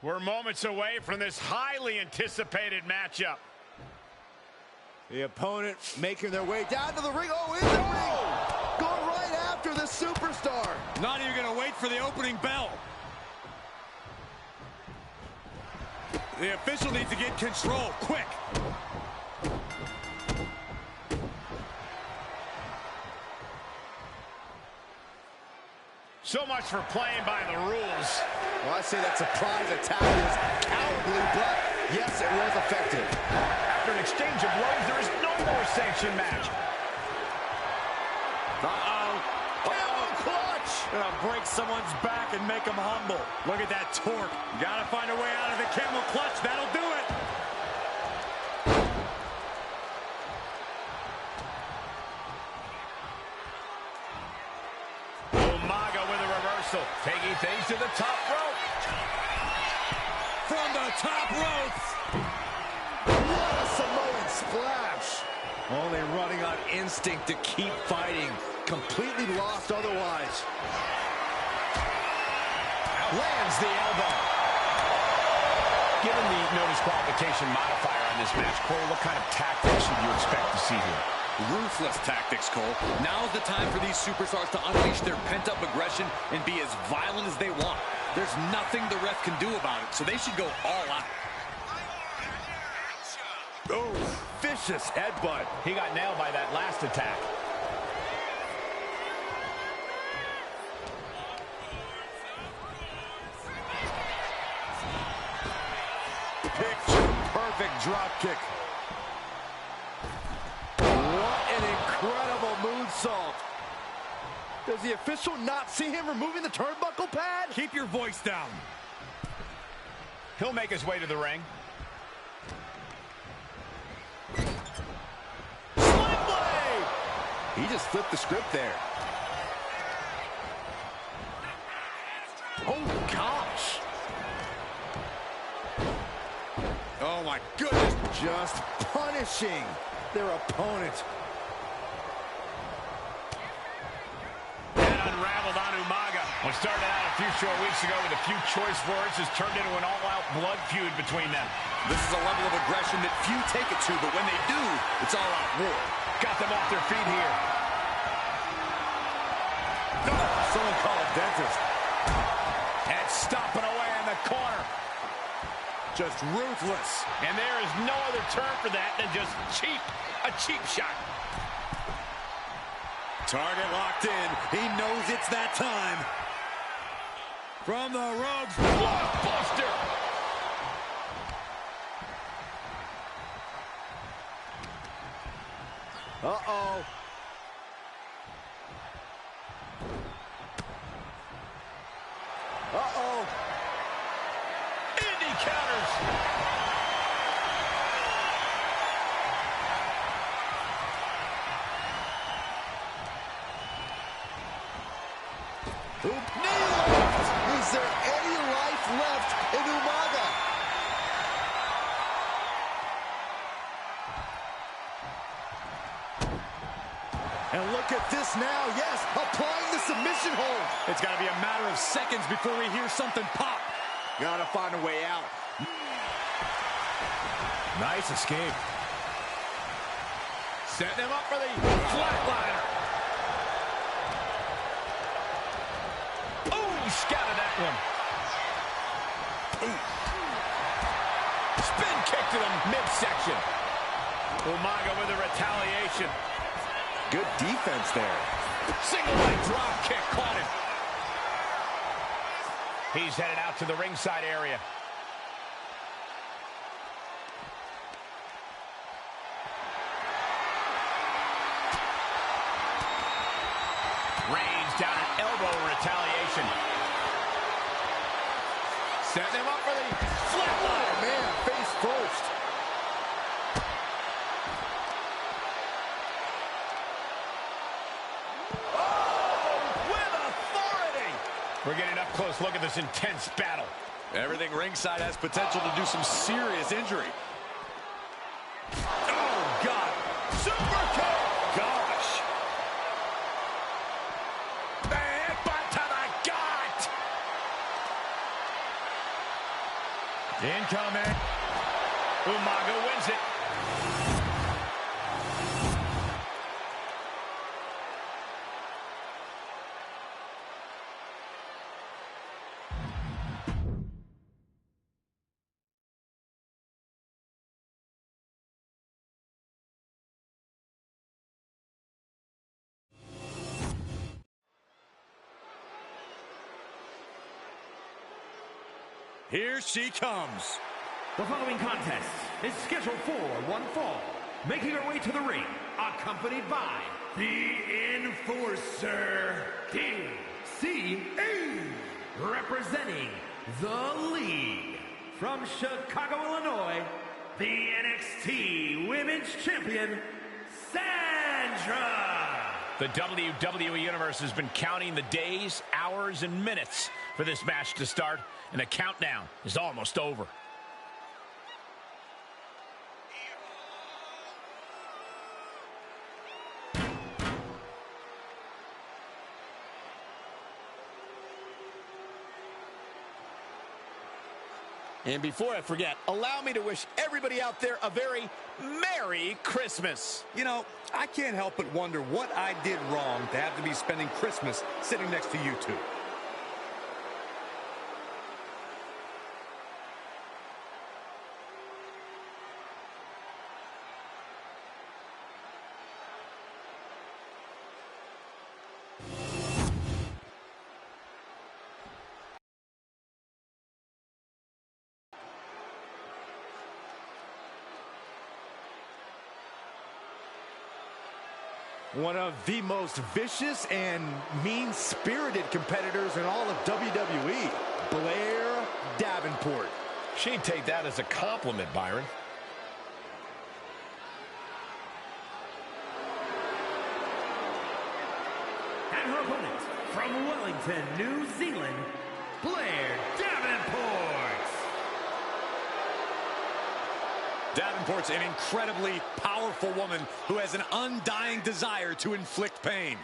We're moments away from this highly anticipated matchup. The opponent making their way down to the ring. Oh, in the ring! Going right after the superstar. Not even going to wait for the opening bell. The official needs to get control, quick. So much for playing by the rules. Well, I say that surprise attack is cowardly, but yes, it was effective. After an exchange of blows, there is no more sanctioned match. Camel clutch! Gonna break someone's back and make them humble. Look at that torque. Gotta find a way out of the camel clutch. That'll do it. Umaga with a reversal, taking things to the top rope. From the top rope. What a Samoan splash! Only running on instinct to keep fighting. Completely lost otherwise. Lands the elbow. Given the no disqualification modifier on this match, Cole, what kind of tactics should you expect to see here? Ruthless tactics, Cole. Now's the time for these superstars to unleash their pent-up aggression and be as violent as they want. There's nothing the ref can do about it, so they should go all out. Oh, vicious headbutt. He got nailed by that last attack. Picture-perfect drop kick. What an incredible moonsault. Does the official not see him removing the turnbuckle pad? Keep your voice down. He'll make his way to the ring. Sling blade! He just flipped the script there. Oh, gosh. Oh, my goodness. Just punishing their opponent. And unraveled on Umaga. What started out a few short weeks ago with a few choice words has turned into an all-out blood feud between them. This is a level of aggression that few take it to, but when they do, it's all-out war. Got them off their feet here. Someone call a dentist. And stomping away in the corner. Just ruthless. And there is no other term for that than just cheap. A cheap shot. Target locked in. He knows it's that time. From the ropes. Blockbuster. Uh-oh. Uh-oh. Indy counters. Knee lift. Is there any life left in Umaga? And look at this now. Yes, applying the submission hold. It's got to be a matter of seconds before we hear something pop. Gotta find a way out. Nice escape. Setting him up for the flatliner. Oh, he scouted that one. Ooh. Spin kick to the midsection. Umaga with a retaliation. Good defense there. Single leg drop kick caught him. He's headed out to the ringside area. Reigns down an elbow retaliation. Setting him up for the flatline. Oh, man, face first. We're getting up close. Look at this intense battle. Everything ringside has potential to do some serious injury. Oh, God. Super kick. Gosh. The headbutt to the gut. Incoming. Umaga wins it. Here she comes. The following contest is scheduled for one fall. Making her way to the ring, accompanied by the Enforcer, DCE, representing the League. From Chicago, Illinois, the NXT Women's Champion, Sandra. The WWE Universe has been counting the days, hours, and minutes for this match to start, and the countdown is almost over. And before I forget, allow me to wish everybody out there a very Merry Christmas. You know, I can't help but wonder what I did wrong to have to be spending Christmas sitting next to you two. One of the most vicious and mean-spirited competitors in all of WWE, Blair Davenport. She'd take that as a compliment, Byron. And her opponent, from Wellington, New Zealand, Blair Davenport. Davenport's an incredibly powerful woman who has an undying desire to inflict pain.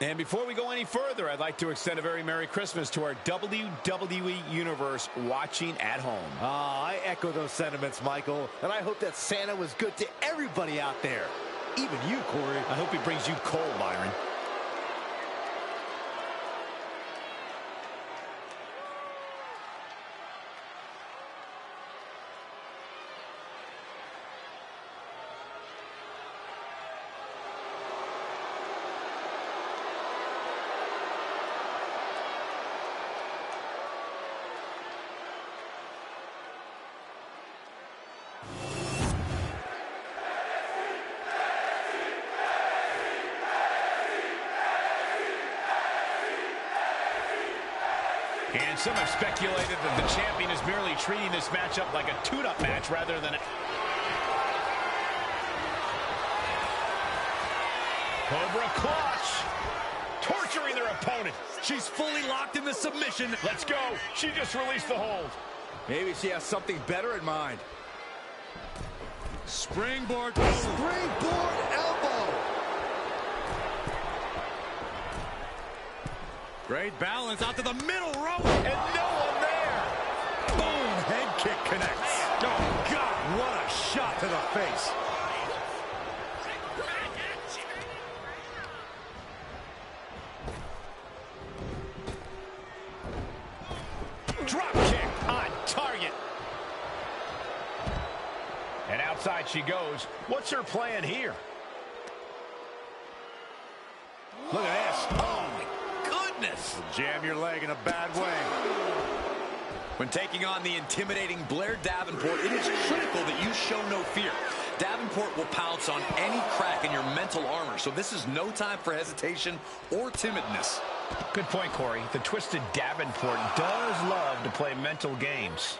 And before we go any further, I'd like to extend a very Merry Christmas to our WWE Universe watching at home. I echo those sentiments, Michael, and I hope that Santa was good to everybody out there, even you, Corey. I hope he brings you coal, Byron. And some have speculated that the champion is merely treating this matchup like a tune-up match rather than a... Cobra clutch! Torturing their opponent. She's fully locked in the submission. Let's go. She just released the hold. Maybe she has something better in mind. Springboard. Springboard elbow. Great balance out to the middle rope. And no one there. Boom, head kick connects. Oh, God, what a shot to the face. Drop kick on target. And outside she goes. What's her plan here? Look at this. Oh, my goodness. Jam your leg in a bad way. When taking on the intimidating Blair Davenport, it is critical that you show no fear. Davenport will pounce on any crack in your mental armor, so this is no time for hesitation or timidness. Good point, Corey. The Twisted Davenport does love to play mental games.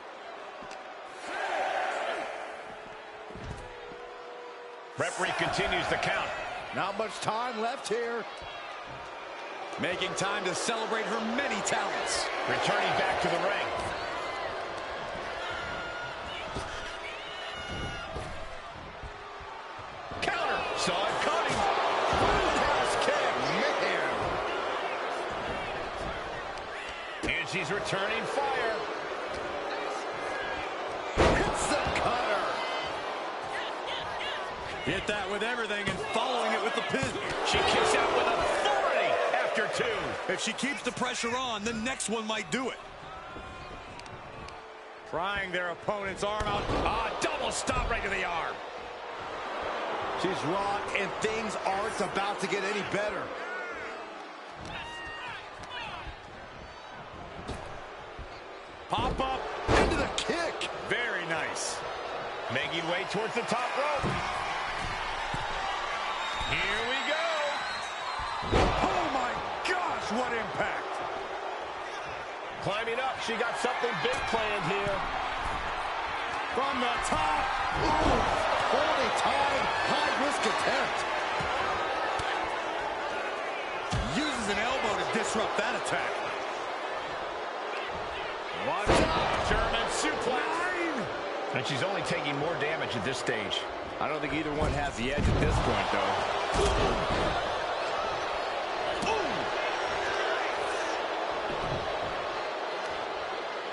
Referee continues the count. Not much time left here. Making time to celebrate her many talents. Returning back to the ring. she's returning fire. Hits the cutter. Hit that with everything and following it with the pin. She kicks out with authority after 2. If she keeps the pressure on, the next one might do it. Trying their opponent's arm out. Double stop right to the arm. She's rocked, and things aren't about to get any better. Pop up. Into the kick. Very nice. Making way towards the top rope. Here we go. Oh my gosh, what impact. Climbing up, she got something big planned here. From the top. Ooh, poorly tied, high-risk attempt. Uses an elbow to disrupt that attack. Watch out. German suplex. And she's only taking more damage at this stage. I don't think either one has the edge at this point, though.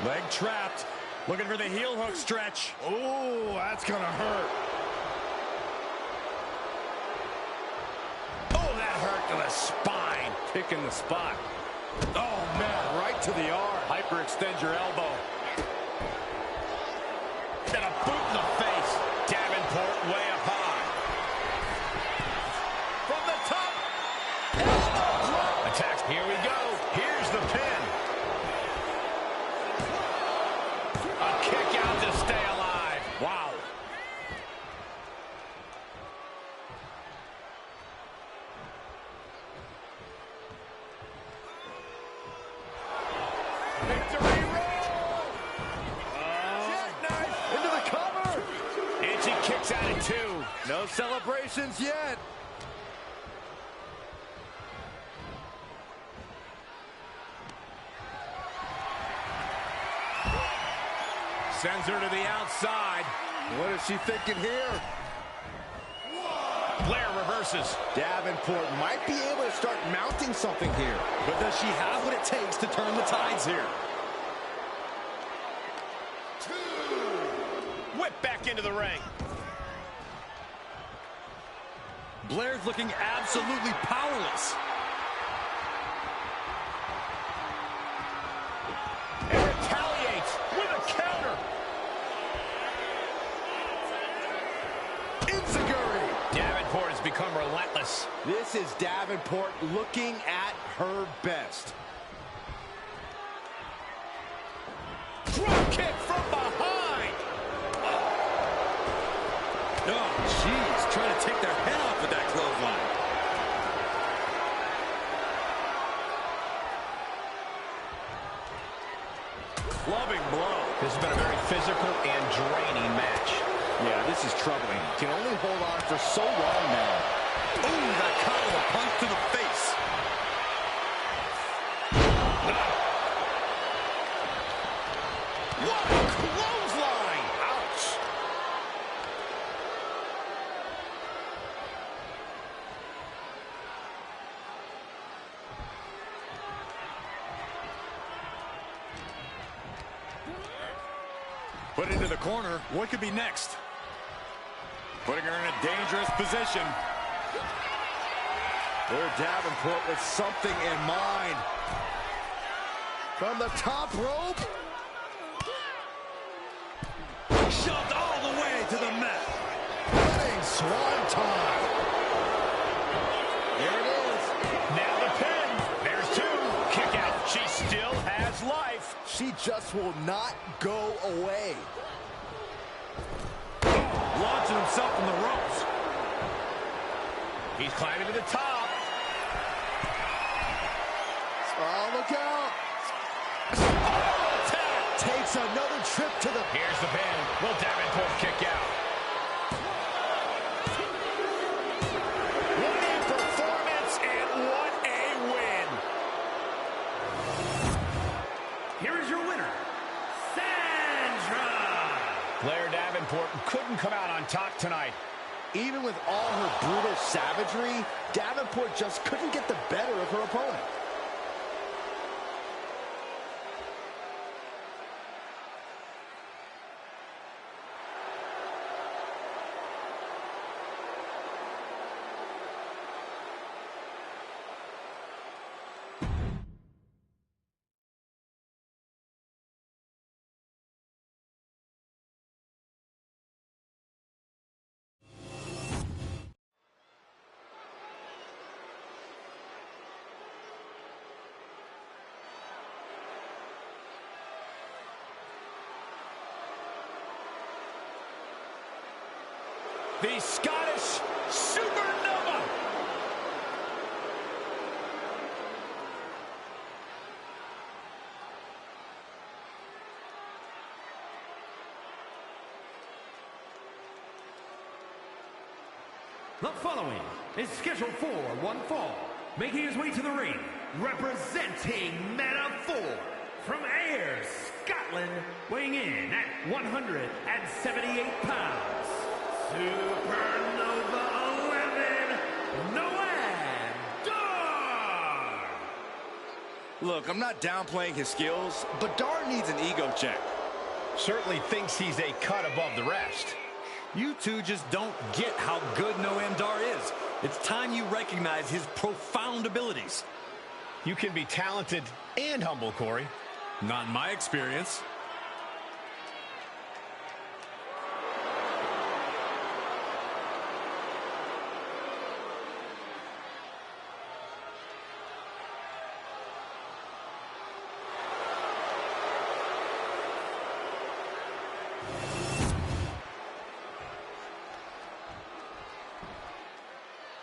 Leg trapped. Looking for the heel hook stretch. Oh, that's gonna hurt. Oh, that hurt to the spine. Picking the spot. Oh, man. Right to the arm. Hyperextend your elbow. And a boot in the face. Davenport way up high. From the top. Elbow drop. Attacks. Here we go. Here's the pin. A kick out to stay alive. Wow. Victory roll. Jackknife into the cover. And she kicks out at 2. No celebrations yet. Sends her to the outside. What is she thinking here? Blair reverses. Davenport might be able to start mounting something here. But does she have what it takes to turn the tides here? Whip back into the ring. Blair's looking absolutely powerless. And retaliates with a counter. Enziguri. Davenport has become relentless. This is Davenport looking at her best. Drop kick from behind. Oh, jeez. Trying to take their head off with that clothesline. Clubbing blow. This has been a very physical and draining match. Yeah, this is troubling. Can only hold on for so long now. Ooh, that caught with a punch to the face. What a clothesline! Ouch! Put into the corner. What could be next? Putting her in a dangerous position. Blair Davenport with something in mind. From the top rope. Shoved all the way to the mat. Running swanton. There it is. Now the pin. There's 2. Kick out. She still has life. She just will not go away. Launching himself from the ropes. He's climbing to the top. Oh, look out. Oh, attack. Takes another trip to the... Here's the pin. Will Davenport kick out? What a performance and what a win. Here is your winner, Sandra. Blair Davenport couldn't come out on top tonight. Even with all her brutal savagery, Davenport just couldn't get the better of her opponent. the Scottish Supernova. The following is scheduled for one fall, making his way to the ring, representing Meta 4 from Ayr, Scotland, weighing in at 178 pounds, Supernova 11, Noam Dar. Look, I'm not downplaying his skills, but Dar needs an ego check. Certainly thinks he's a cut above the rest. You two just don't get how good Noam Dar is. It's time you recognize his profound abilities. You can be talented and humble, Corey. Not in my experience.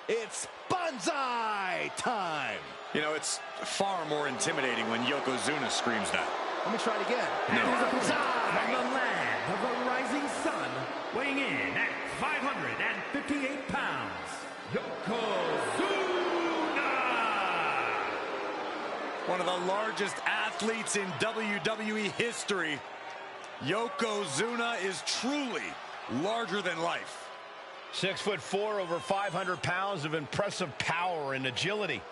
It's Banzai time! You know, it's far more intimidating when Yokozuna screams that. Let me try it again. And his opponent from the land of the rising sun, weighing in at 558 pounds, Yokozuna! One of the largest athletes in WWE history. Yokozuna is truly larger than life. 6'4", over 500 pounds of impressive power and agility.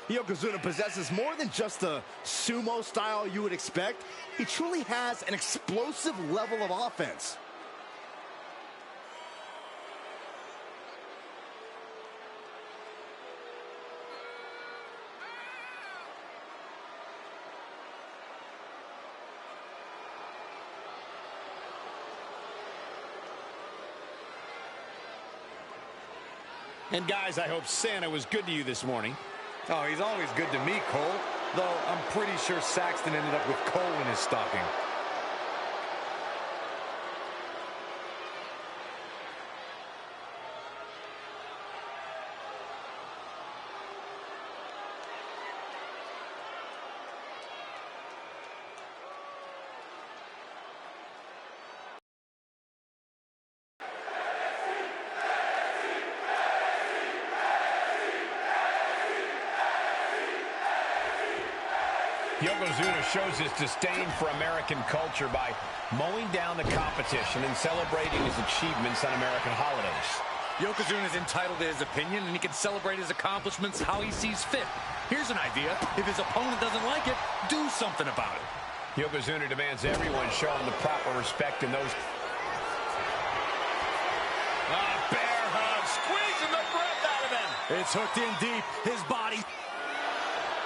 Yokozuna possesses more than just the sumo style you would expect. He truly has an explosive level of offense. And guys, I hope Santa was good to you this morning. Oh, he's always good to me, Cole. Though I'm pretty sure Saxton ended up with coal in his stocking. Yokozuna shows his disdain for American culture by mowing down the competition and celebrating his achievements on American holidays. Yokozuna is entitled to his opinion, and he can celebrate his accomplishments how he sees fit. Here's an idea. If his opponent doesn't like it, do something about it. Yokozuna demands everyone show him the proper respect in those... bear hug, squeezing the breath out of him. It's hooked in deep. His body...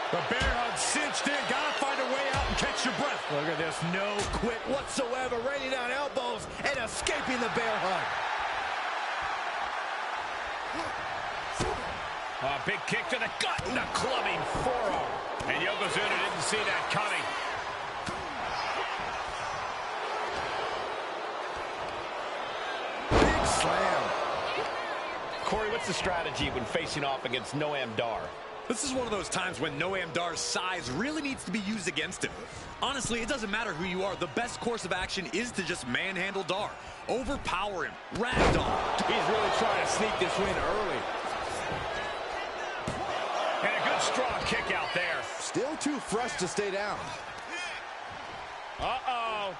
The bear hug cinched in. Gotta find a way out and catch your breath. Look at this, no quit whatsoever, raining down elbows and escaping the bear hug. A big kick to the gut and a clubbing forearm. And Yokozuna didn't see that coming. Big slam. Corey, what's the strategy when facing off against Noam Dar? This is one of those times when Noam Dar's size really needs to be used against him. Honestly, it doesn't matter who you are. The best course of action is to just manhandle Dar. Overpower him. Ragdoll. He's really trying to sneak this win early. And a good strong kick out there. Still too fresh to stay down. Uh-oh.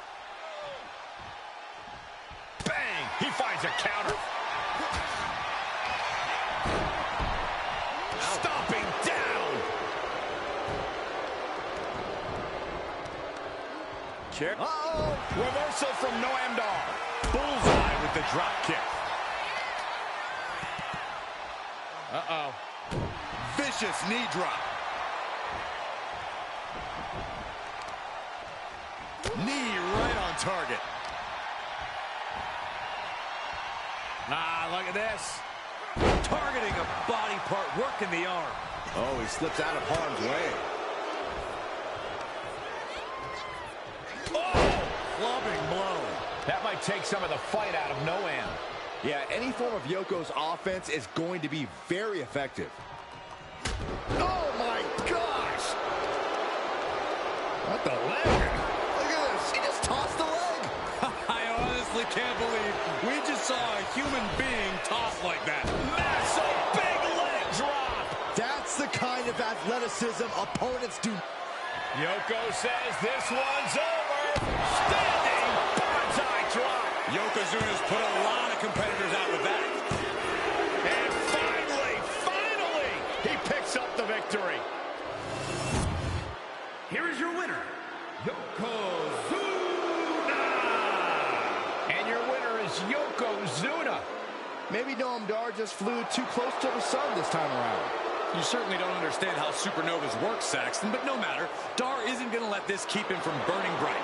Bang! He finds a counter. Stomping down. Kick. Uh-oh. Reversal from Noam Dar. Bullseye with the drop kick. Uh-oh. Vicious knee drop. Knee right on target. Ah, look at this. Targeting a body part, working the arm. Oh, he slips out of harm's way. Oh! Clubbing blow. That might take some of the fight out of Noam. Yeah, any form of Yoko's offense is going to be very effective. Oh my gosh! What the leg? Look at this. He just tossed the leg. I honestly can't believe we just saw a human being tossed like that. Massive big leg drop. That's the kind of athleticism opponents do. Yoko says this one's over. Standing bonsai drop. Yokozuna's put a lot of competitors out with that. And finally, he picks up the victory. Here is your winner, Yokozuna. And your winner is Yokozuna. Maybe Noam Dar just flew too close to the sun this time around. You certainly don't understand how supernovas work, Saxton, but no matter. Dar isn't going to let this keep him from burning bright.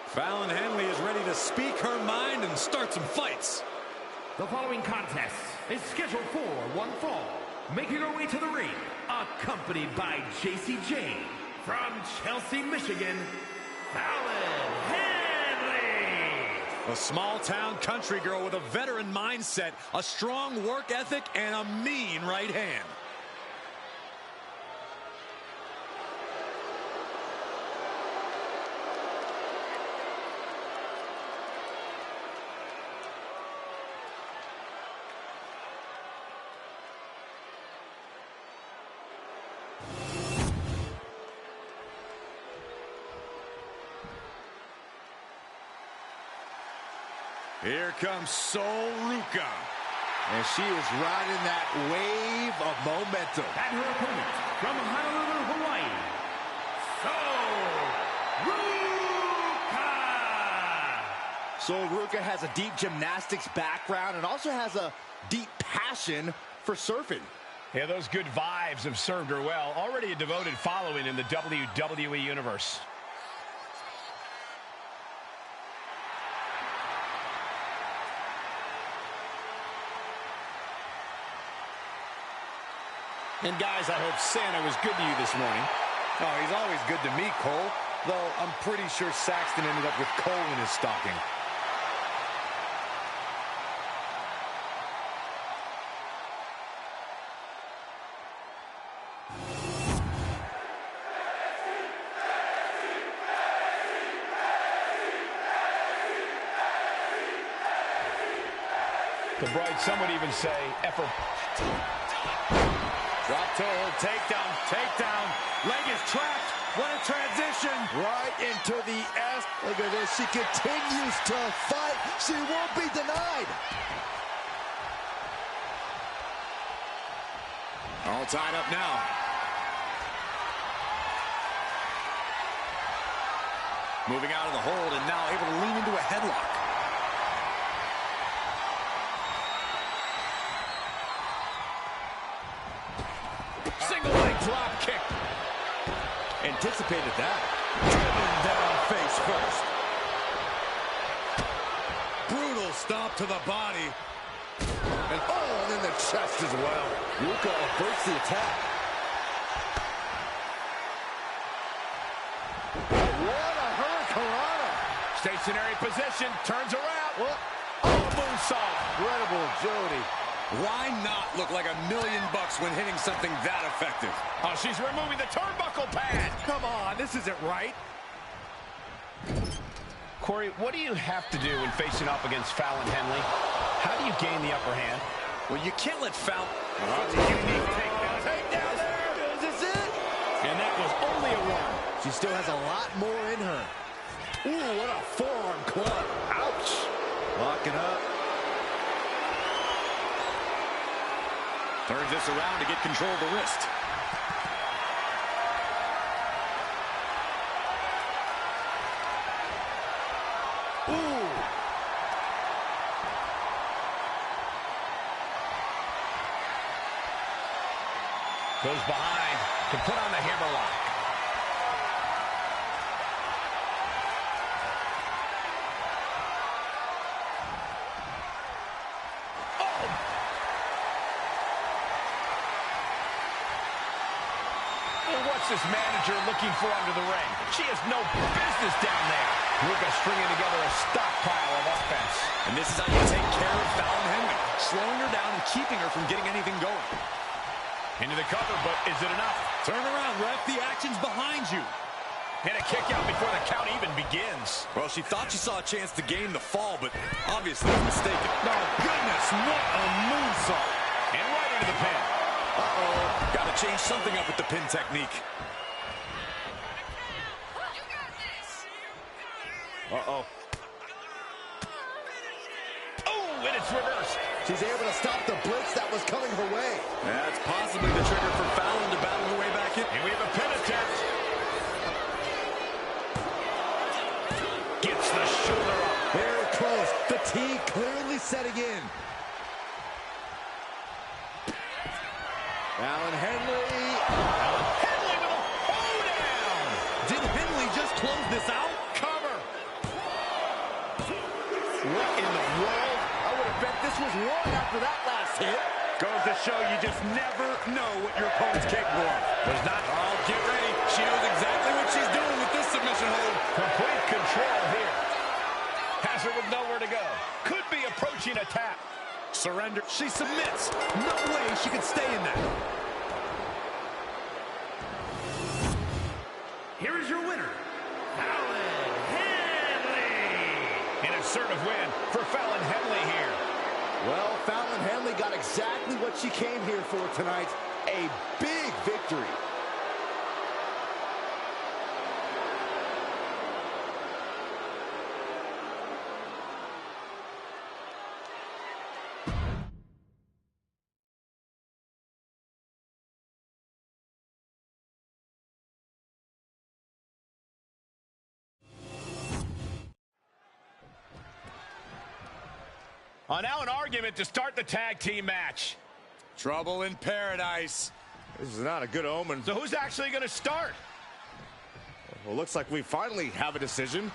Fallon Henley is ready to speak her mind and start some fights. The following contest is scheduled for one fall. Making her way to the ring, accompanied by JCJ from Chelsea, Michigan, Fallon Henley. A small-town country girl with a veteran mindset, a strong work ethic, and a mean right hand. Here comes Sol Ruca. And she is riding that wave of momentum. And her opponent from Honolulu, Hawaii, Sol Ruca. Sol Ruca has a deep gymnastics background and also has a deep passion for surfing. Yeah, those good vibes have served her well. Already a devoted following in the WWE Universe. And guys, I hope Santa was good to you this morning. Oh, he's always good to me, Cole. Though I'm pretty sure Saxton ended up with coal in his stocking. The Bright, some would even say, effort. Drop toe hold, takedown. Leg is trapped. What a transition. Right into the S. Look at this. She continues to fight. She won't be denied. All tied up now. Moving out of the hold and now able to lean into a headlock. Single leg drop kick. Anticipated that. Driven down face first. Brutal stomp to the body. And in the chest as well. Ruca averts the attack. What a hurricanrana. Stationary position, turns around. What? Moonsault. Incredible agility. Why not look like $1 million when hitting something that effective? Oh, she's removing the turnbuckle pad. Come on, this isn't right. Corey, what do you have to do when facing up against Fallon Henley? How do you gain the upper hand? Well, you can't let Fallon... Takedown there. Is this it? And that was only a one. She still has a lot more in her. Ooh, what a forearm club. Ouch. Locking up. Turns this around to get control of the wrist. Ooh. Goes behind to put on the hammerlock. What's this manager looking for under the ring? She has no business down there. Luka stringing together a stockpile of offense. And this is how you take care of Fallon Henley, slowing her down and keeping her from getting anything going. Into the cover, but is it enough? Turn around, ref. The action's behind you. And a kick out before the count even begins. Well, she thought she saw a chance to gain the fall, but obviously was mistaken. Oh, goodness, what a moonsault. And right into the pin. Uh-oh. Got to change something up with the pin technique. Uh-oh. Oh, and it's reversed. She's able to stop the blitz that was coming her way. That's possibly the trigger for Fallon to battle her way back in. And we have a pin attempt. Gets the shoulder up. Very close. Fatigue clearly setting in. Fallon Henley. Fallon Henley with a hoedown. Did Henley just close this out? Cover. What in the world? I would have bet this was one after that last hit. Goes to show you just never know what your opponent's capable of. Was not. Oh, get ready. She knows exactly what she's doing with this submission hold. Complete control here. Has her with nowhere to go. Could be approaching a tap. Surrender. She submits. No way she could stay in that. Here is your winner, Fallon Henley. An assertive win for Fallon Henley here. Well, Fallon Henley got exactly what she came here for tonight. A big victory. Now an argument to start the tag team match. Trouble in paradise. This is not a good omen. So who's actually going to start? Well, looks like we finally have a decision.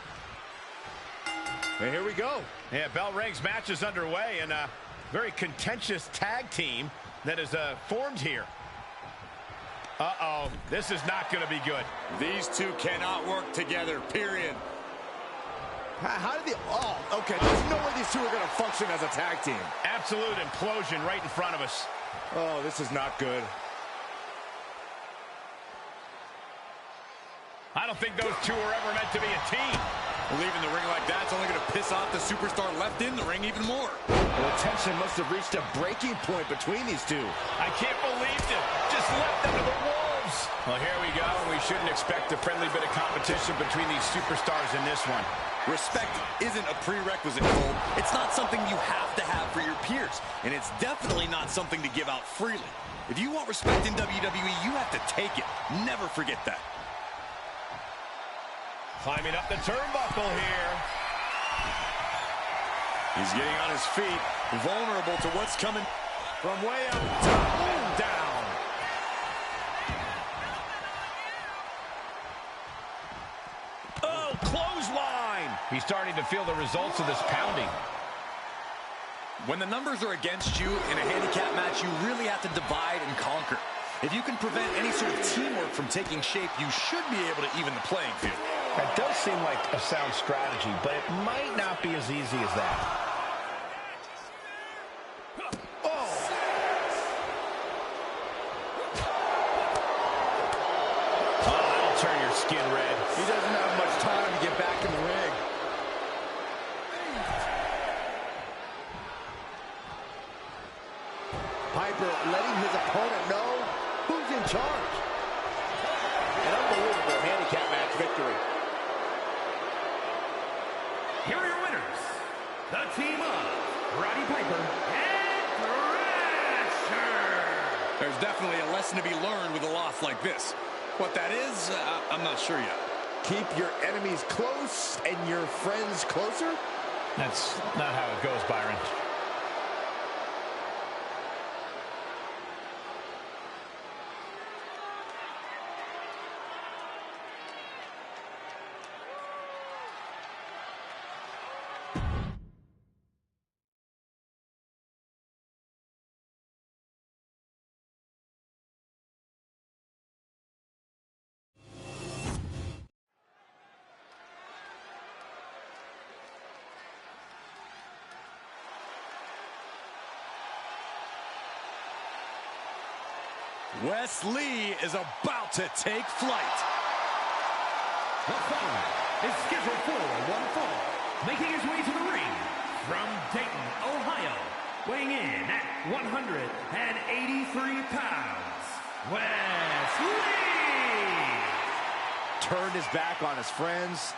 And here we go. Yeah, bell rings, match is underway, and a very contentious tag team that is formed here. Uh-oh, this is not going to be good. These two cannot work together, period. How did they... Oh, okay. There's no way these two are going to function as a tag team. Absolute implosion right in front of us. Oh, this is not good. I don't think those two were ever meant to be a team. Leaving the ring like that's only going to piss off the superstar left in the ring even more. The tension must have reached a breaking point between these two. I can't believe it. Just left them to the wolves. Well, here we go. We shouldn't expect a friendly bit of competition between these superstars in this one. Respect isn't a prerequisite, Cole. It's not something you have to have for your peers, and it's definitely not something to give out freely. If you want respect in WWE, you have to take it. Never forget that. Climbing up the turnbuckle here. He's getting on his feet, vulnerable to what's coming From way up top and down. Oh, clothesline. He's starting to feel the results of this pounding. When the numbers are against you in a handicap match, you really have to divide and conquer. If you can prevent any sort of teamwork from taking shape, you should be able to even the playing field. That does seem like a sound strategy, but it might not be as easy as that. Oh! Oh, that'll turn your skin red. He doesn't have much time to get back in the ring. Piper letting his opponent know who's in charge. An unbelievable handicap match victory. Here are your winners, the team of Roddy Piper and Thrasher. There's definitely a lesson to be learned with a loss like this. What that is, I'm not sure yet. Keep your enemies close and your friends closer? That's not how it goes, Byron. Wes Lee is about to take flight. The following is scheduled for one fall, making his way to the ring from Dayton, Ohio, weighing in at 183 pounds, Wes Lee! Turned his back on his friends,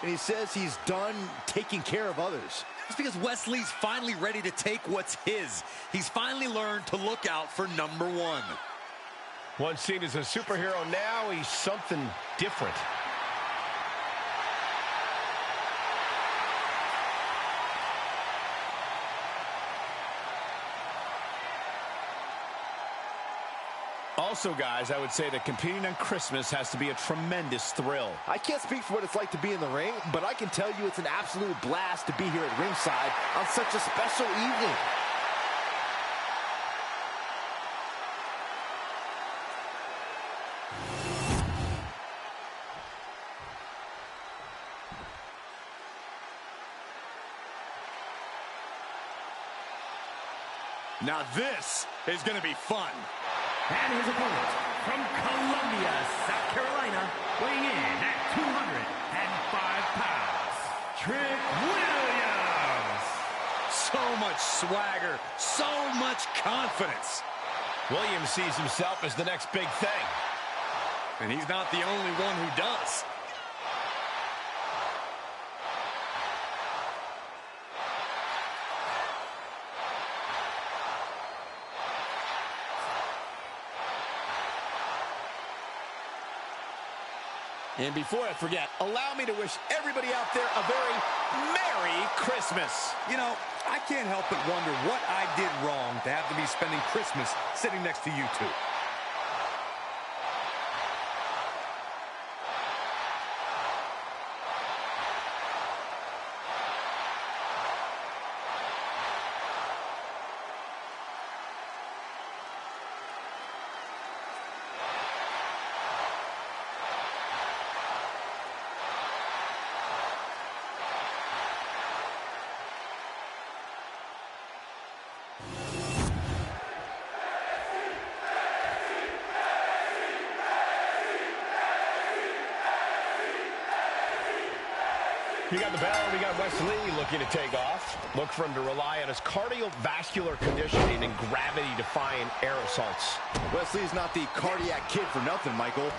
and he says he's done taking care of others. It's because Wes Lee's finally ready to take what's his. He's finally learned to look out for number one. Once seen as a superhero, now he's something different. Also, guys, I would say that competing on Christmas has to be a tremendous thrill. I can't speak for what it's like to be in the ring, but I can tell you it's an absolute blast to be here at ringside on such a special evening. Now this is going to be fun. And his opponent from Columbia, South Carolina, weighing in at 205 pounds, Trick Williams. So much swagger, so much confidence. Williams sees himself as the next big thing. And he's not the only one who does. And before I forget, allow me to wish everybody out there a very Merry Christmas. You know, I can't help but wonder what I did wrong to have to be spending Christmas sitting next to you two. You got the bell. We got Wes Lee looking to take off. Look for him to rely on his cardiovascular conditioning and gravity-defying air assaults. Wes Lee's not the cardiac kid for nothing, Michael.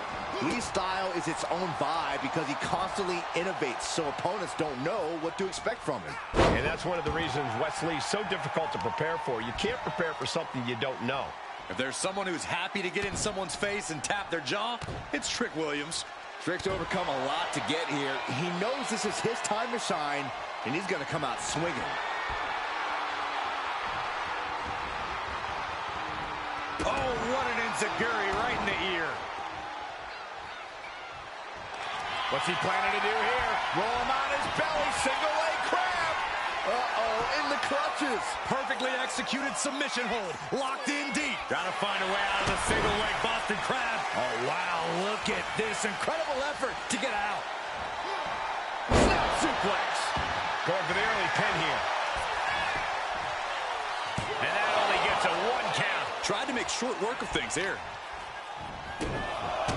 Lee's style is its own vibe because he constantly innovates, so opponents don't know what to expect from him. And that's one of the reasons Wes Lee's so difficult to prepare for. You can't prepare for something you don't know. If there's someone who's happy to get in someone's face and tap their jaw, it's Trick Williams. Trick's overcome a lot to get here. He knows this is his time to shine, and he's going to come out swinging. Oh, what an enziguri right in the ear. What's he planning to do here? Roll him on his belly, single leg crab. Uh-oh, in the clutches. Perfectly executed submission hold, locked in deep. Gotta find a way out of the single leg Boston Crab. Oh, wow, look at this incredible effort to get out. Snap suplex. Going for the early pin here. And that only gets a 1 count. Tried to make short work of things here.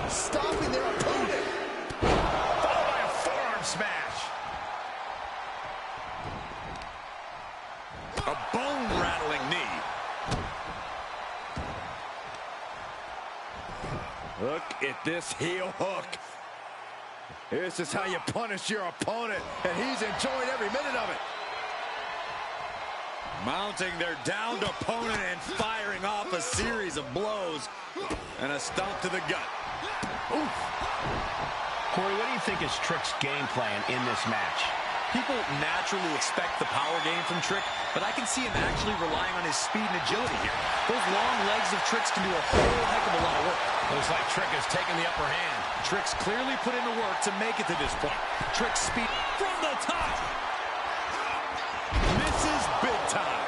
Stopping their opponent. Followed by a forearm smash. A bone-rattling knee. Look at this heel hook. This is how you punish your opponent, and he's enjoying every minute of it. Mounting their downed opponent and firing off a series of blows. And a stomp to the gut. Oof. Corey, what do you think is Trick's game plan in this match? People naturally expect the power game from Trick, but I can see him actually relying on his speed and agility here. Those long legs of Trick's can do a whole heck of a lot of work. Looks like Trick has taken the upper hand. Trick's clearly put in the work to make it to this point. Trick's speed from the top. Misses big time.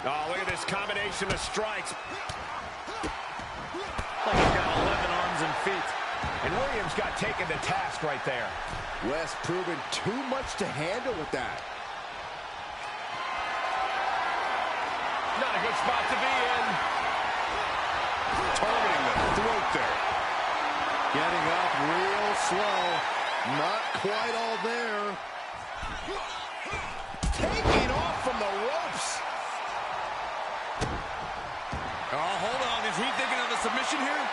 Oh, look at this combination of strikes. Like he's got 11 arms and feet. And Williams got taken to task right there. Wes proving too much to handle with that. Not a good spot to be in. Targeting the throat there. Getting up real slow. Not quite all there. Taking off from the ropes. Oh, hold on. Is he thinking of a submission here?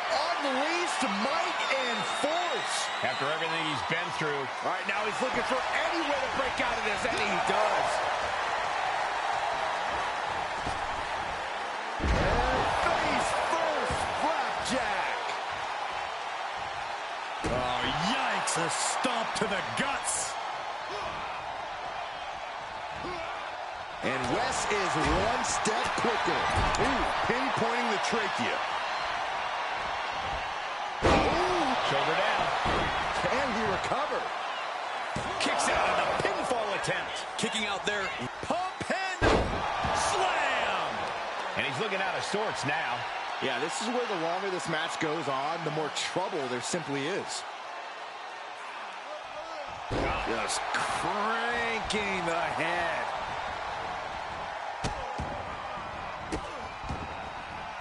Unleashed might and force. After everything he's been through. All right, now he's looking for any way to break out of this, and he does. And face first, flapjack. Oh, yikes. A stomp to the guts. And Wes is one step quicker. Ooh, pinpointing the trachea. Shoulder down. Can he recover? Kicks out on the pinfall attempt. Kicking out there. Pump handle. Slam. And he's looking out of sorts now. Yeah, this is where the longer this match goes on, the more trouble there simply is. Just cranking the head.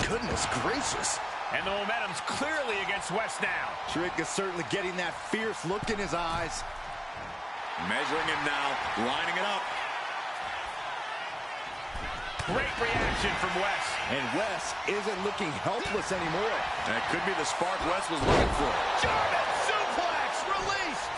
Goodness gracious. And the momentum's clearly against Wes now. Trick is certainly getting that fierce look in his eyes. Measuring him now. Lining it up. Great reaction from Wes. And Wes isn't looking helpless anymore. That could be the spark Wes was looking for. German suplex released.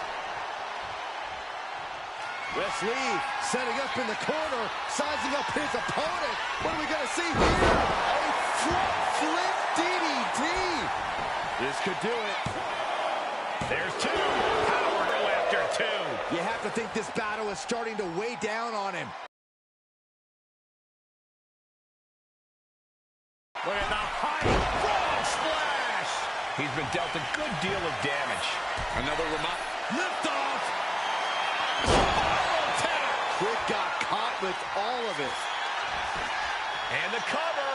Wesley setting up in the corner, sizing up his opponent. What are we going to see here? A front flip DDT. This could do it. There's two. Power go after two. You have to think this battle is starting to weigh down on him. Look at the high frog splash. He's been dealt a good deal of damage. Another remote. Lift off. Trick got caught with all of it. And the cover.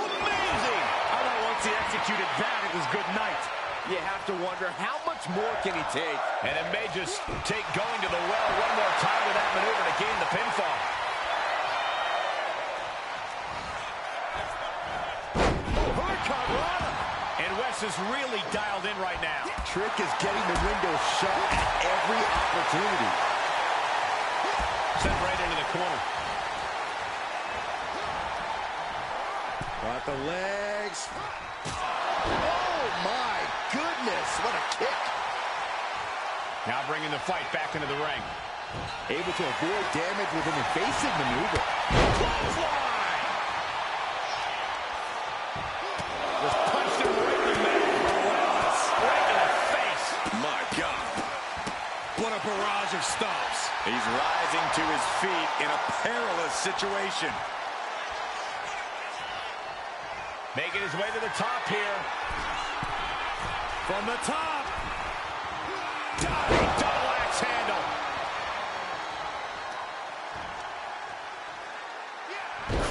Amazing. I thought once he executed that, it was good night. You have to wonder, how much more can he take? And it may just take going to the well one more time with that maneuver to gain the pinfall. And Wes is really dialed in right now. Trick is getting the window shut at every opportunity. Sent right into the corner. Got the legs. Oh, my goodness. What a kick. Now bringing the fight back into the ring. Able to avoid damage with an evasive maneuver. Clothesline! Just punched him right in the middle. Right in the face. My God. What a barrage of stomps. He's rising to his feet in a perilous situation. Making his way to the top here. From the top. Diving double axe handle.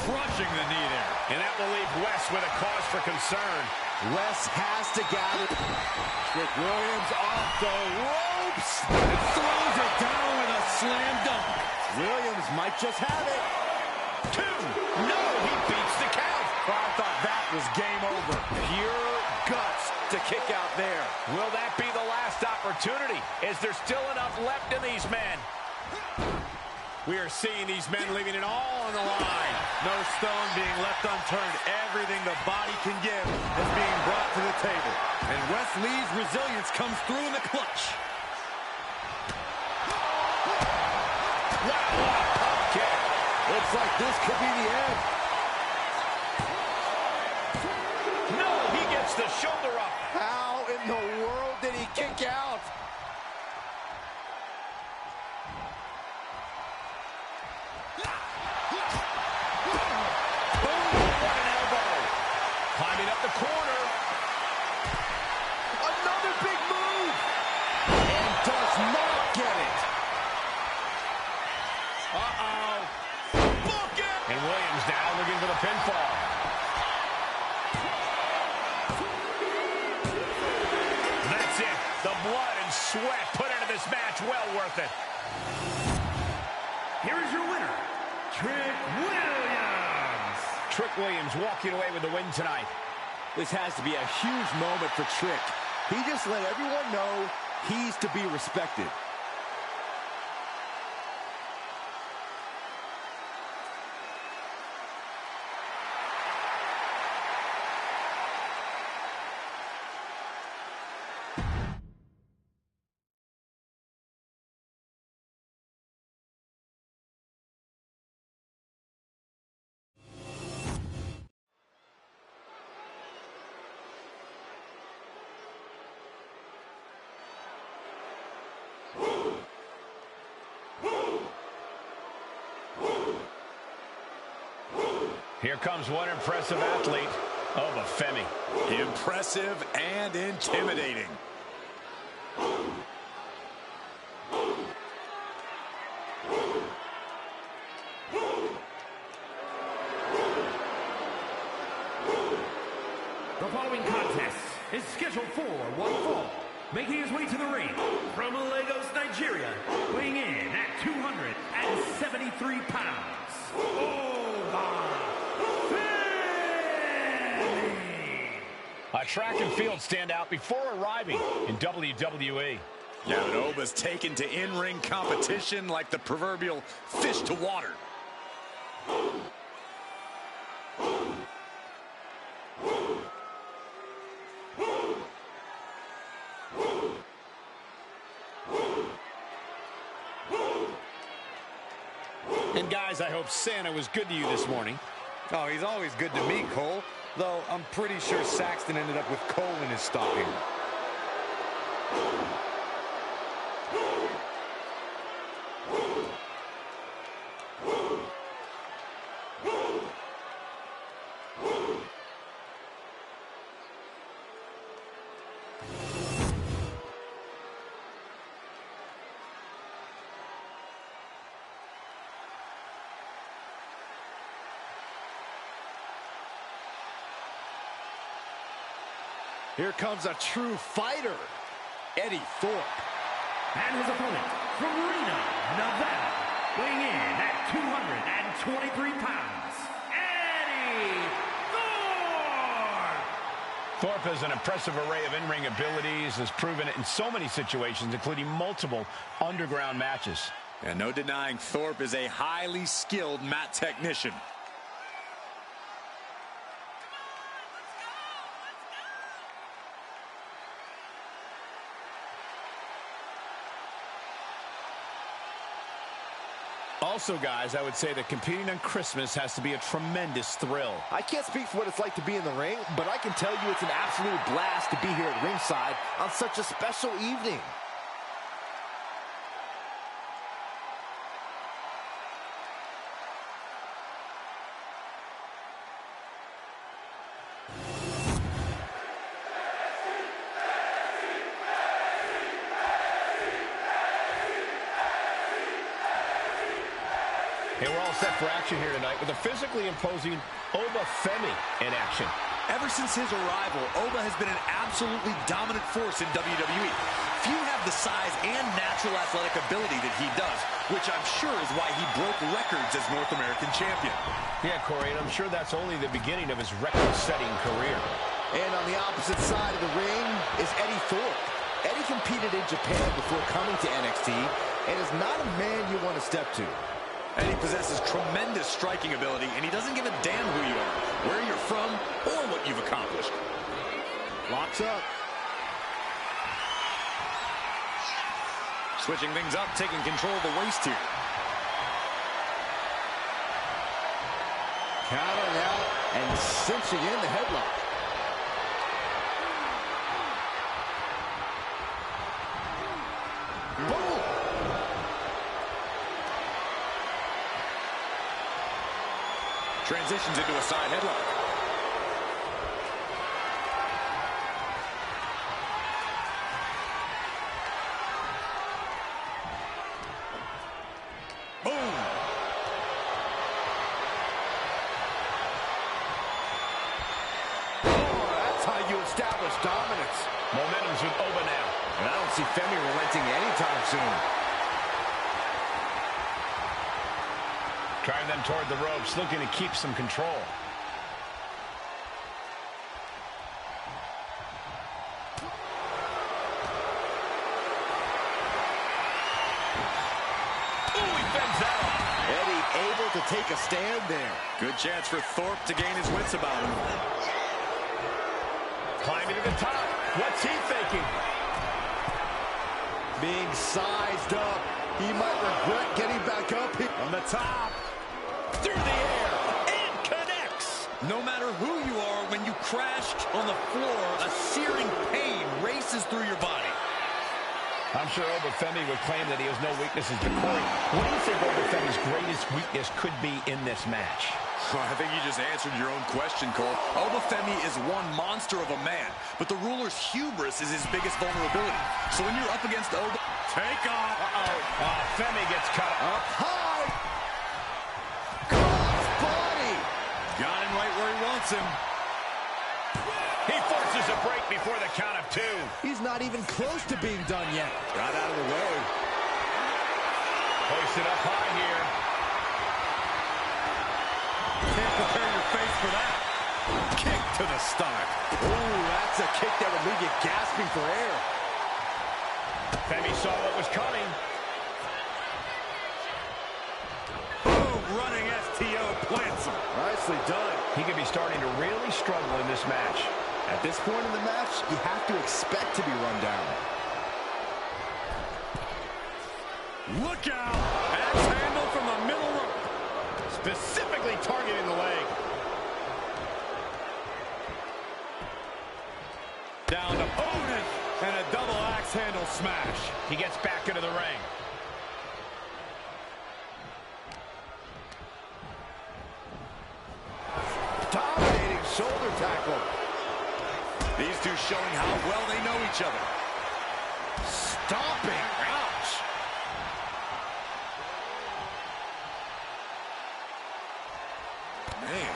Crushing the knee there. And that will leave Wes with a cause for concern. Wes has to gather. Trick Williams off the ropes. And throws it down with a slam dunk. Williams might just have it. Two. No, he beats the count. I thought that was game over. Pure guts to kick out there. Will that be the last opportunity? Is there still enough left in these men? We are seeing these men leaving it all on the line. No stone being left unturned. Everything the body can give is being brought to the table. And Wes Lee's resilience comes through in the clutch. What a pump kick. Looks like this could be the end. No, he gets the shoulder up. How in the world did he kick out? Climbing up the corner. Another big move. And does not get it. Uh-oh. Book it! And Williams now looking for the pinfall. That's it. The blood and sweat put into this match. Well worth it. Here is your winner, Trick Williams. Trick Williams walking away with the win tonight. This has to be a huge moment for Trick. He just let everyone know he's to be respected. Here comes one impressive athlete, Wwe2k25. Impressive and intimidating. The following contest is scheduled for one fall. Making his way to the ring from Lagos, Nigeria, weighing in at 273 pounds. A track and field standout before arriving in WWE. Yeah, but Wwe2k25's taken to in-ring competition like the proverbial fish to water. And guys, I hope Santa was good to you this morning. Oh, he's always good to me, Cole. Though I'm pretty sure Saxton ended up with coal in his stocking. Here comes a true fighter, Eddie Thorpe. And his opponent from Reno, Nevada, weighing in at 223 pounds, Eddie Thorpe! Thorpe has an impressive array of in-ring abilities, has proven it in so many situations, including multiple underground matches. And no denying Thorpe is a highly skilled mat technician. Also, guys, I would say that competing on Christmas has to be a tremendous thrill. I can't speak for what it's like to be in the ring, but I can tell you it's an absolute blast to be here at ringside on such a special evening. Hey, we're all set for action here tonight with a physically imposing Wwe2k25 in action. Ever since his arrival, Wwe2k25 has been an absolutely dominant force in WWE. Few have the size and natural athletic ability that he does, which I'm sure is why he broke records as North American champion. Yeah, Corey, and I'm sure that's only the beginning of his record-setting career. And on the opposite side of the ring is Eddie Thorpe. Eddie competed in Japan before coming to NXT and is not a man you want to step to. And he possesses tremendous striking ability, and he doesn't give a damn who you are, where you're from, or what you've accomplished. Locks up. Switching things up, taking control of the waist here. Countering out and cinching in the headlock. Boom! Transitions into a side headlock. Boom! That's how you establish dominance. Momentum's with Oba now. And I don't see Femi relenting anytime soon. Driving them toward the ropes, looking to keep some control. Ooh, he fends that off. Eddie able to take a stand there. Good chance for Thorpe to gain his wits about him. Climbing to the top. What's he thinking? Being sized up. He might regret getting back up here. On the top. Through the air. And connects. No matter who you are, when you crash on the floor, a searing pain races through your body. I'm sure Femi would claim that he has no weaknesses, but Corey, what do you think Femi's greatest weakness could be in this match? I think you just answered your own question, Cole. Femi is one monster of a man, but the ruler's hubris is his biggest vulnerability. So when you're up against Oba, take off. Femi gets cut Up high. Cross body. Got him right where he wants him. He forces a break before the count of 2. He's not even close to being done yet. Got out of the way. Hoisted up high here. Can't prepare your face for that. Kick to the stomach. Ooh, that's a kick that would leave you gasping for air. Femi saw what was coming. Boom, running STO plants him. Nicely done. He could be starting to really struggle in this match. At this point in the match, you have to expect to be run down. Look out! Axe handle from the middle rope. Specifically targeting the leg. Down to opponent and a double axe handle smash. He gets back into the ring. Dominating shoulder tackle. These two showing how well they know each other. Stomping. Ouch. Man.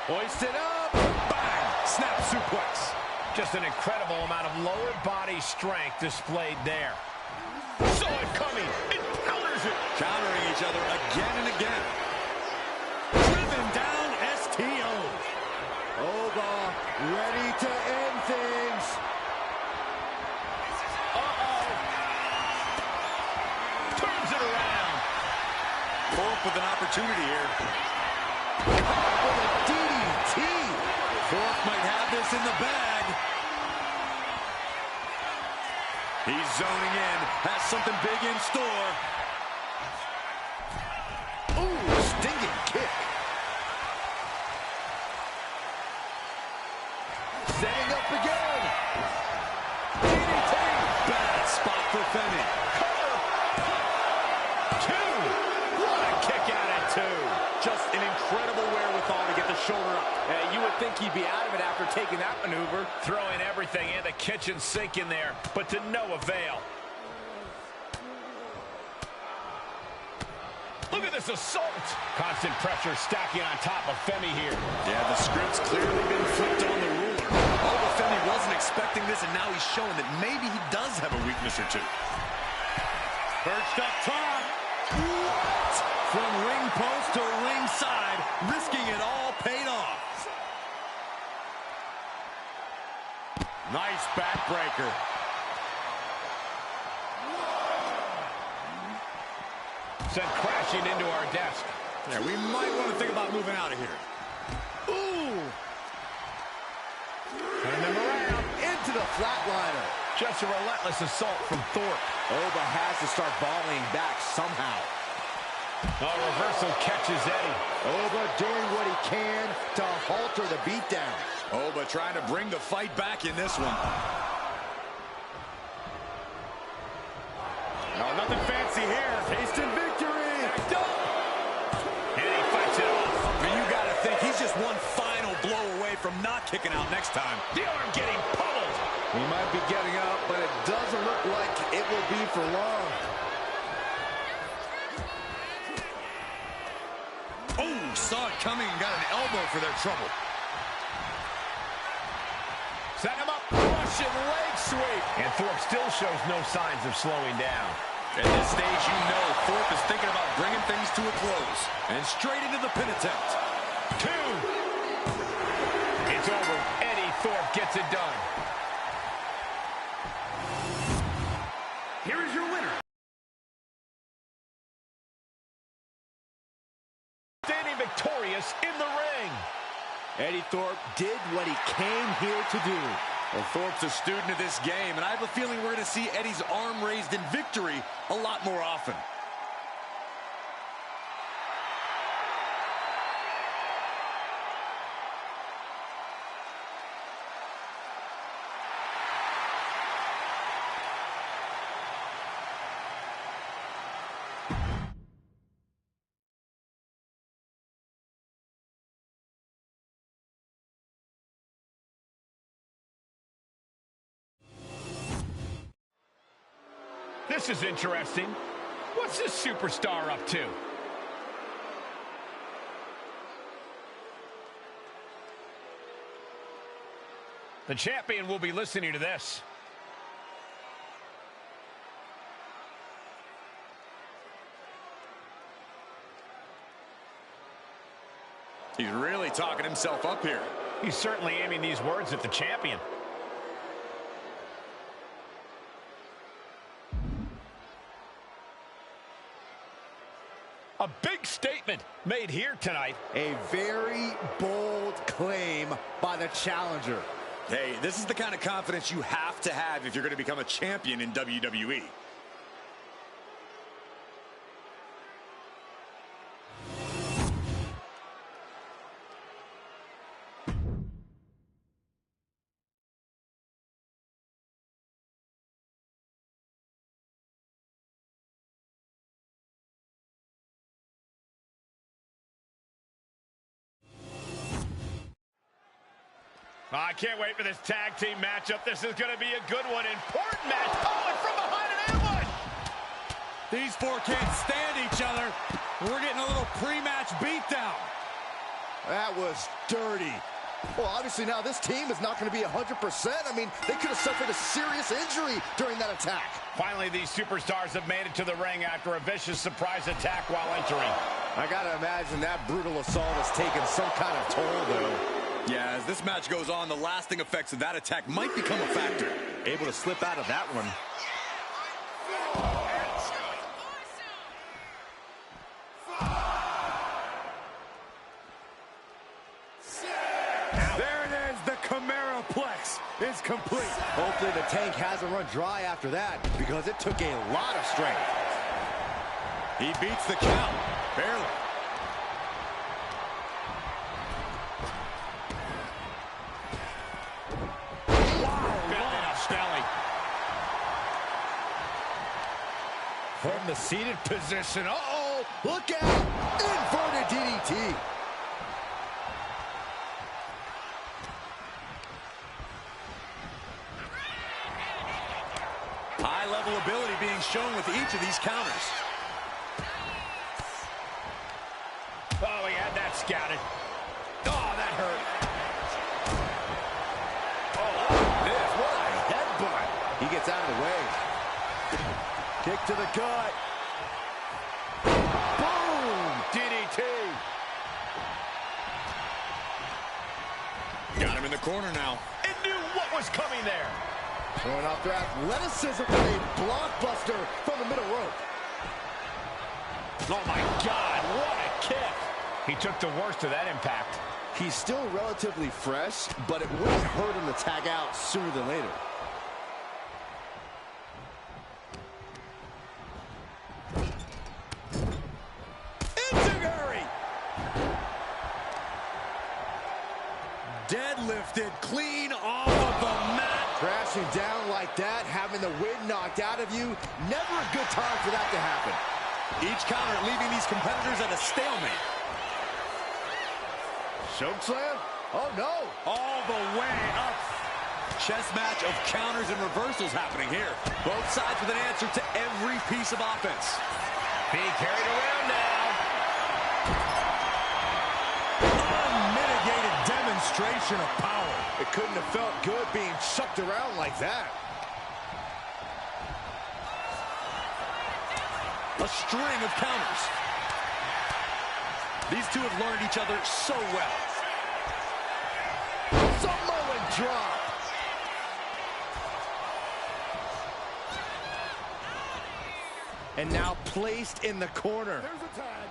Hoisted up. Bang! Snap suplex. Just an incredible amount of lower body strength displayed there. Saw it coming. It counters it. Countering each other again and again. Driven down STO. Oba ready to end things. Turns it around. Thorpe with an opportunity here. With a DDT. Thorpe might have this in the bag. He's zoning in. Has something big in store. Ooh, stinging kick. Setting up again. DDT. Bad spot for Femi. Two. What a kick out at 2. Just an incredible wherewithal to get the shoulder up. You would think he'd be out of it after taking that maneuver. Throwing everything in the kitchen sink in there, but to no avail. Look at this assault. Constant pressure stacking on top of Femi here. Yeah, the script's clearly been flipped on the ruler. Femi wasn't expecting this, and now he's showing that maybe he does have a weakness or two. Perched up top. What? From ring post to ringside, risking it all paid off. Nice backbreaker. Sent crashing into our desk. Yeah, we might want to think about moving out of here. Ooh. Turn them around. Into the flatliner. Just a relentless assault from Thorpe. Oba has to start volleying back somehow. Reversal catches Eddie. Oba doing what he can to halter the beatdown. Oba trying to bring the fight back in this one. No, nothing fancy here. Tasting victory. And he fights it off. I mean, you got to think he's just one final blow away from not kicking out next time. The arm getting pummeled. He might be getting up, but it doesn't look like it will be for long. Oh, saw it coming and got an elbow for their trouble. Set him up. Russian leg sweep. And Thorpe still shows no signs of slowing down. At this stage, you know Thorpe is thinking about bringing things to a close. And straight into the pin attempt. 2. It's over. Eddie Thorpe gets it done. Here is your winner. Standing victorious in the ring. Eddie Thorpe did what he came here to do. Well, Thorpe's a student of this game, and I have a feeling we're going to see Eddie's arm raised in victory a lot more often. This is interesting. What's this superstar up to? The champion will be listening to this. He's really talking himself up here. He's certainly aiming these words at the champion. A big statement made here tonight. A very bold claim by the challenger. Hey, this is the kind of confidence you have to have if you're going to become a champion in WWE. I can't wait for this tag team matchup. This is going to be a good one. Important match. Oh, and from behind an ambush. These four can't stand each other. We're getting a little pre-match beatdown. That was dirty. Well, obviously now this team is not going to be 100%. I mean, they could have suffered a serious injury during that attack. Finally, these superstars have made it to the ring after a vicious surprise attack while entering. I got to imagine that brutal assault has taken some kind of toll, though. Yeah, as this match goes on, the lasting effects of that attack might become a factor. Able to slip out of that one. There it is. The Cameraplex is complete. Hopefully the tank hasn't run dry after that, because it took a lot of strength. He beats the count. Barely. From the seated position. Uh-oh! Look out! Inverted DDT. High-level ability being shown with each of these counters. Oh, he had that scouted. Oh, that hurt. Oh, this. What a headbutt. He gets out of the way. Kick to the gut. Boom! DDT. Got him in the corner now. It knew what was coming there. Showing off their athleticism with a blockbuster from the middle rope. Oh, my God, what a kick. He took the worst of that impact. He's still relatively fresh, but it wouldn't hurt him to tag out sooner than later. lifted clean off of the mat. Crashing down like that, having the wind knocked out of you, never a good time for that to happen. Each counter leaving these competitors at a stalemate. Choke slam? Oh, no. All the way up. Chess match of counters and reversals happening here. Both sides with an answer to every piece of offense. Being carried around now. Unmitigated demonstration of power. It couldn't have felt good being chucked around like that. A string of counters. These two have learned each other so well. Samoan drop. And now placed in the corner. There's a tag.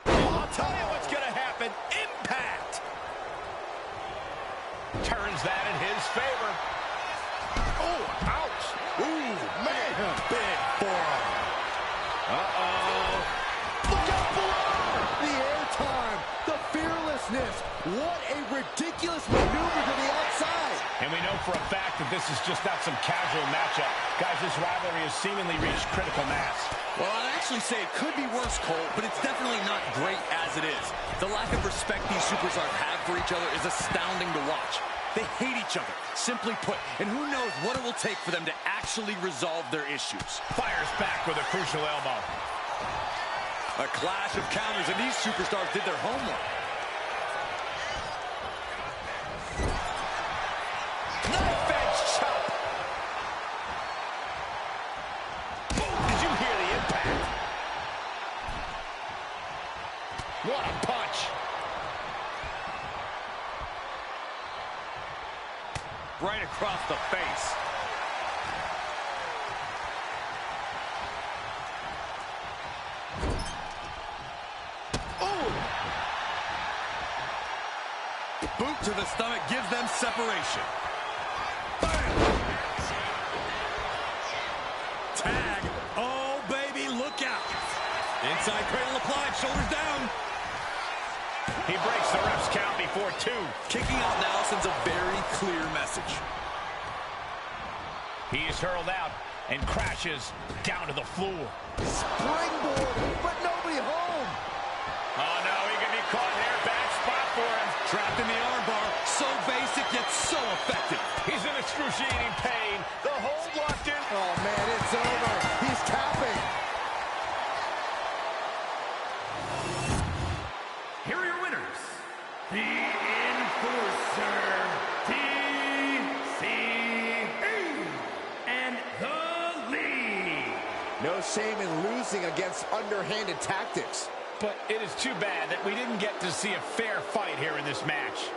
I'll tell you what's going to happen. Impact. Turns that in his favor. Oh, ouch. Ooh, man. Big forearm. Uh-oh. Look out below. The airtime. The fearlessness. What a ridiculous maneuver to the outside. And we know for a fact that this is just not some casual matchup. Guys, this rivalry has seemingly reached critical mass. Well, I'd actually say it could be worse, Cole, but it's definitely not great as it is. The lack of respect these superstars have for each other is astounding to watch. They hate each other, simply put, and who knows what it will take for them to actually resolve their issues. Fires back with a crucial elbow. A clash of counters, and these superstars did their homework. Knife edge chop. Did you hear the impact? What a punch. Right across the face. Boot to the stomach gives them separation. Bam! Tag. Oh, baby, look out. Inside cradle applied, shoulders down. He breaks the ref's count before 2. Kicking out now sends a very clear message. He is hurled out and crashes down to the floor. Springboard, but nobody home. Oh, no, he can be caught there. Bad spot for him. Trapped in the armbar. So basic, yet so effective. He's in excruciating pain. The hold locked in. Oh, man, it's over. He's tapping. Here are your winners. The Enforcer, TCE, and the League. No shame in losing against underhanded tactics. But it is too bad that we didn't get to see a fair fight here in this match.